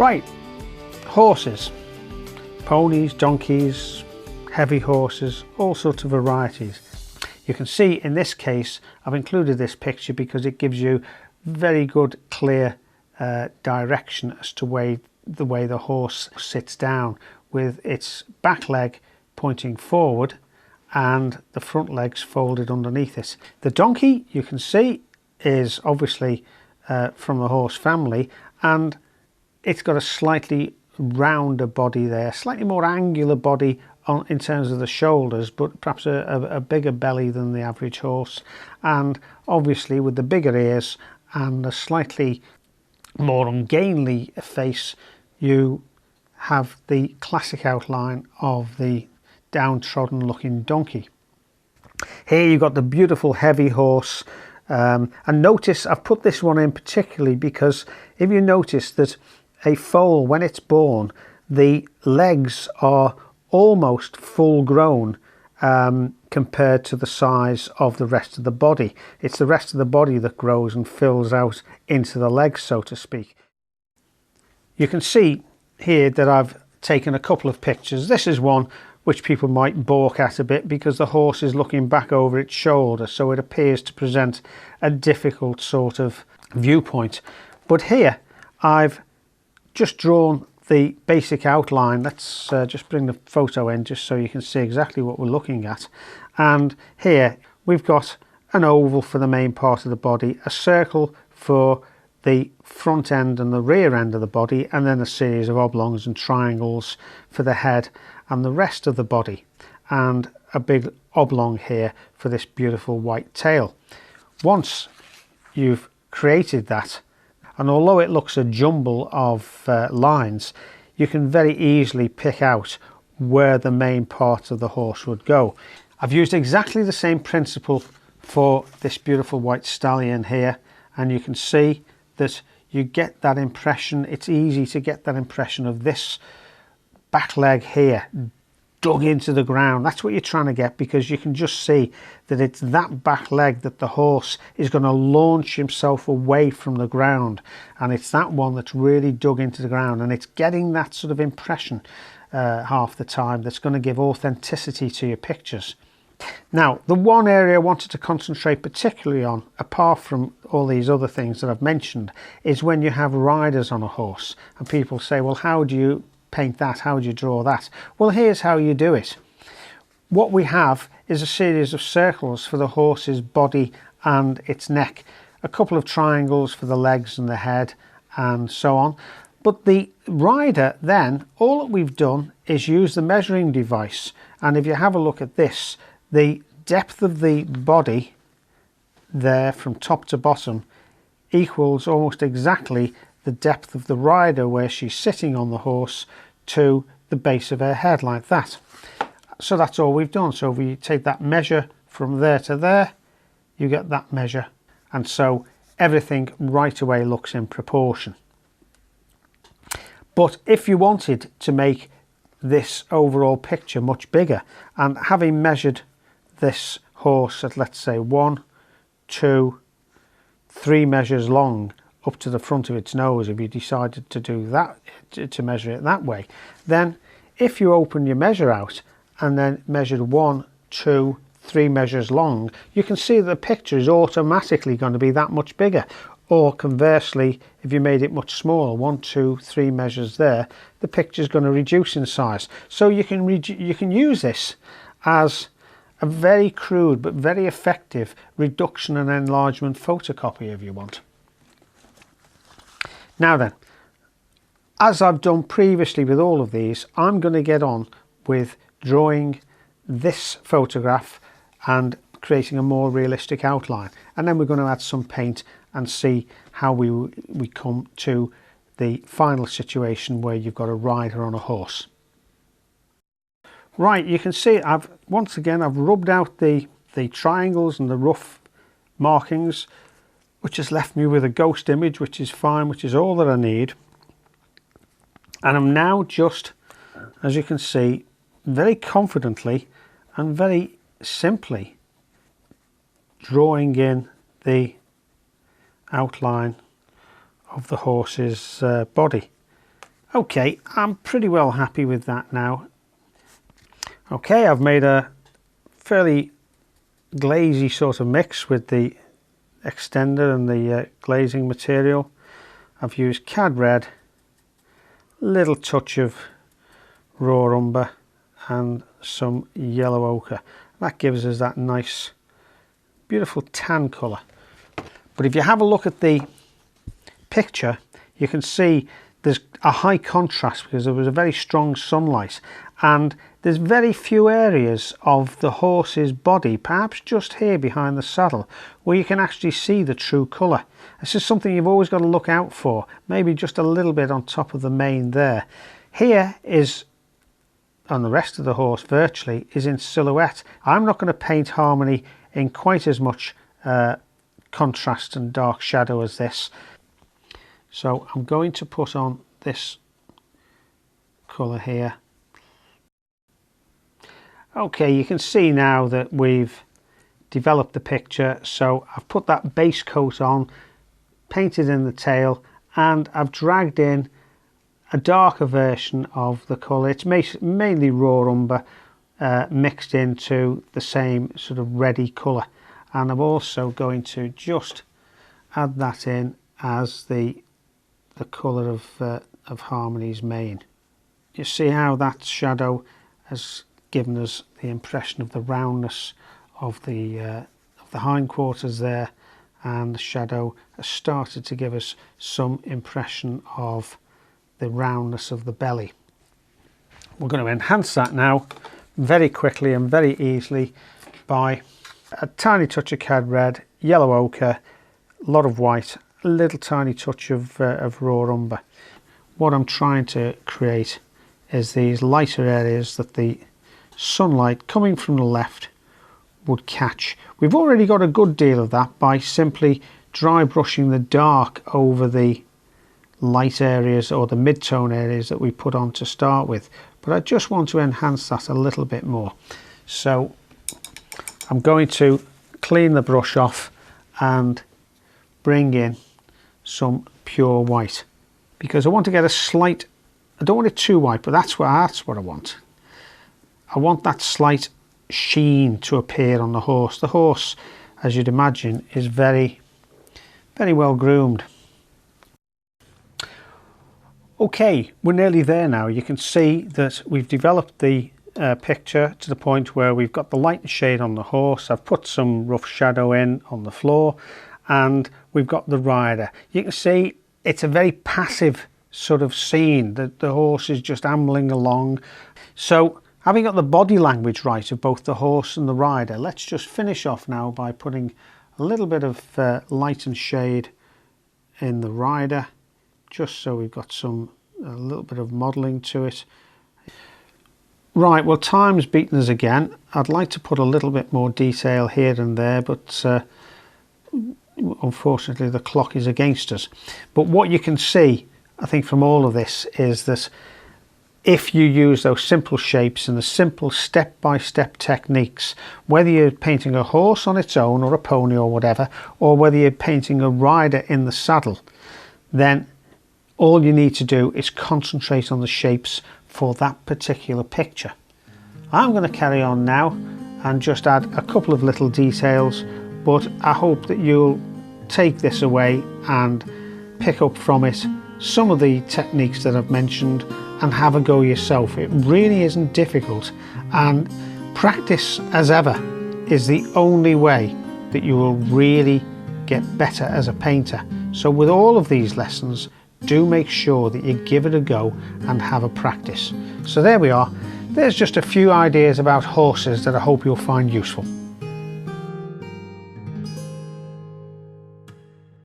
Right, horses, ponies, donkeys, heavy horses, all sorts of varieties. You can see in this case I've included this picture because it gives you very good clear direction as to the way the horse sits down, with its back leg pointing forward and the front legs folded underneath it. The donkey, you can see, is obviously from the horse family, and it's got a slightly rounder body there, slightly more angular body in terms of the shoulders, but perhaps a bigger belly than the average horse, and obviously with the bigger ears and a slightly more ungainly face, you have the classic outline of the downtrodden looking donkey. Here you've got the beautiful heavy horse, and notice I've put this one in particularly because if you notice that a foal, when it's born, the legs are almost full grown compared to the size of the rest of the body. It's the rest of the body that grows and fills out into the legs, so to speak. You can see here that I've taken a couple of pictures. This is one which people might balk at a bit because the horse is looking back over its shoulder, so it appears to present a difficult sort of viewpoint. But here I've just drawn the basic outline. Let's just bring the photo in just so you can see exactly what we're looking at. And here we've got an oval for the main part of the body, a circle for the front end and the rear end of the body, and then a series of oblongs and triangles for the head and the rest of the body, and a big oblong here for this beautiful white tail. Once you've created that, and although it looks a jumble of lines, you can very easily pick out where the main part of the horse would go. I've used exactly the same principle for this beautiful white stallion here, and you can see that you get that impression. It's easy to get that impression of this back leg here dug into the ground. That's what you're trying to get, because you can just see that it's that back leg that the horse is going to launch himself away from the ground, and it's that one that's really dug into the ground, and it's getting that sort of impression half the time that's going to give authenticity to your pictures. Now, the one area I wanted to concentrate particularly on, apart from all these other things that I've mentioned, is when you have riders on a horse, and people say, well, how do you paint that? How do you draw that? Well, here's how you do it. What we have is a series of circles for the horse's body and its neck, a couple of triangles for the legs and the head, and so on. But the rider, then, all that we've done is use the measuring device, and if you have a look at this, the depth of the body there from top to bottom equals almost exactly the depth of the rider where she's sitting on the horse to the base of her head, like that. So that's all we've done. So if we take that measure from there to there, you get that measure, and so everything right away looks in proportion. But if you wanted to make this overall picture much bigger, and having measured this horse at, let's say, 1, 2, 3 measures long up to the front of its nose, if you decided to do that, to measure it that way, then if you open your measure out and then measured 1, 2, 3 measures long, you can see that the picture is automatically going to be that much bigger. Or conversely, if you made it much smaller, 1, 2, 3 measures there, the picture is going to reduce in size. So you can use this as a very crude but very effective reduction and enlargement photocopy if you want. Now then, as I've done previously with all of these, I'm going to get on with drawing this photograph and creating a more realistic outline, and then we're going to add some paint and see how we come to the final situation where you've got a rider on a horse. Right, you can see I've rubbed out the triangles and the rough markings, which has left me with a ghost image, which is fine, which is all that I need. And I'm now just, as you can see, very confidently and very simply drawing in the outline of the horse's body. Okay, I'm pretty well happy with that now. Okay, I've made a fairly glazy sort of mix with the extender and the glazing material. I've used cad red, little touch of raw umber and some yellow ochre. That gives us that nice beautiful tan colour. But if you have a look at the picture, you can see there's a high contrast because there was a very strong sunlight, and there's very few areas of the horse's body, perhaps just here behind the saddle, where you can actually see the true colour. This is something you've always got to look out for, maybe just a little bit on top of the mane there. Here is, and the rest of the horse virtually is in silhouette. I'm not going to paint harmony in quite as much contrast and dark shadow as this. So I'm going to put on this colour here. Okay, you can see now that we've developed the picture. So I've put that base coat on, painted in the tail, and I've dragged in a darker version of the colour. It's mainly raw umber mixed into the same sort of reddy colour, and I'm also going to just add that in as the colour of Harmony's mane. You see how that shadow has given us the impression of the roundness of the hindquarters there, and the shadow has started to give us some impression of the roundness of the belly. We're going to enhance that now very quickly and very easily by a tiny touch of cad red, yellow ochre, a lot of white, a little tiny touch of raw umber. What I'm trying to create is these lighter areas that the sunlight coming from the left would catch. We've already got a good deal of that by simply dry brushing the dark over the light areas or the mid-tone areas that we put on to start with, but I just want to enhance that a little bit more. So I'm going to clean the brush off and bring in some pure white, because I want to get a slight, I don't want it too white, but that's what I want. I want that slight sheen to appear on the horse. The horse, as you'd imagine, is very well groomed. Okay, we're nearly there now. You can see that we've developed the picture to the point where we've got the light and shade on the horse. I've put some rough shadow in on the floor, and we've got the rider. You can see it's a very passive sort of scene. The horse is just ambling along. So having got the body language right of both the horse and the rider, let's just finish off now by putting a little bit of light and shade in the rider, just so we've got a little bit of modelling to it. Right, well, time's beaten us again. I'd like to put a little bit more detail here and there, but unfortunately the clock is against us. But what you can see, I think, from all of this is that if you use those simple shapes and the simple step-by-step techniques, whether you're painting a horse on its own or a pony or whatever, or whether you're painting a rider in the saddle, then all you need to do is concentrate on the shapes for that particular picture. I'm going to carry on now and just add a couple of little details, but I hope that you'll take this away and pick up from it some of the techniques that I've mentioned and have a go yourself. It really isn't difficult, and practice as ever is the only way that you will really get better as a painter. So with all of these lessons, do make sure that you give it a go and have a practice. So there we are. There's just a few ideas about horses that I hope you'll find useful.